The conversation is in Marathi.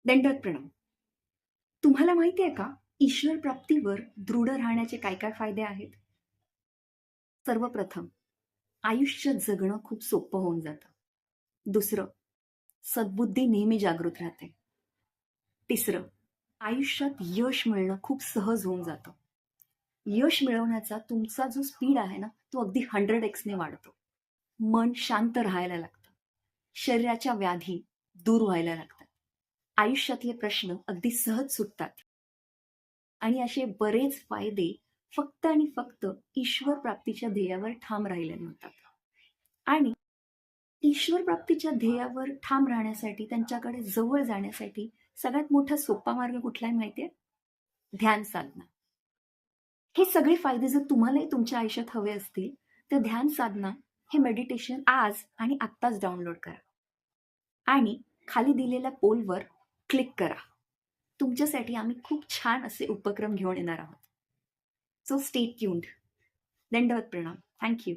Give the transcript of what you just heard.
दंडवत प्रणाम. तुम्हाला माहिती आहे का, ईश्वर प्राप्तीवर दृढ राहण्याचे काय काय फायदे आहेत? सर्वप्रथम, आयुष्य जगणं खूप सोपं होऊन जातं. दुसरं, सद्बुद्धी नेहमी जागृत राहते. तिसरं, आयुष्यात यश मिळणं खूप सहज होऊन जातं. यश मिळवण्याचा तुमचा जो स्पीड आहे ना, तो अगदी 100x ने वाढतो. मन शांत राहायला लागतं. शरीराच्या व्याधी दूर व्हायला लागतात. आयुष्यातले प्रश्न अगदी सहज सुटतात. आणि असे बरेच फायदे फक्त आणि फक्त ईश्वर प्राप्तीच्या ध्येयावर ठाम राहिल्याने होतात. आणि ईश्वर प्राप्तीच्या ध्येयावर ठाम राहण्यासाठी, त्यांच्याकडे जवळ जाण्यासाठी सगळ्यात मोठा सोपा मार्ग कुठला आहे माहितीये? ध्यान साधना. हे सगळे फायदे जर तुम्हालाही तुमच्या आयुष्यात हवे असतील, तर ध्यान साधना हे मेडिटेशन आज आणि आत्ताच डाउनलोड करा आणि खाली दिलेल्या पोलवर क्लिक करा. तुमच्यासाठी आम्ही खूप छान असे उपक्रम घेऊन येणार आहोत. So stay tuned. दंडवत प्रणाम. Thank you.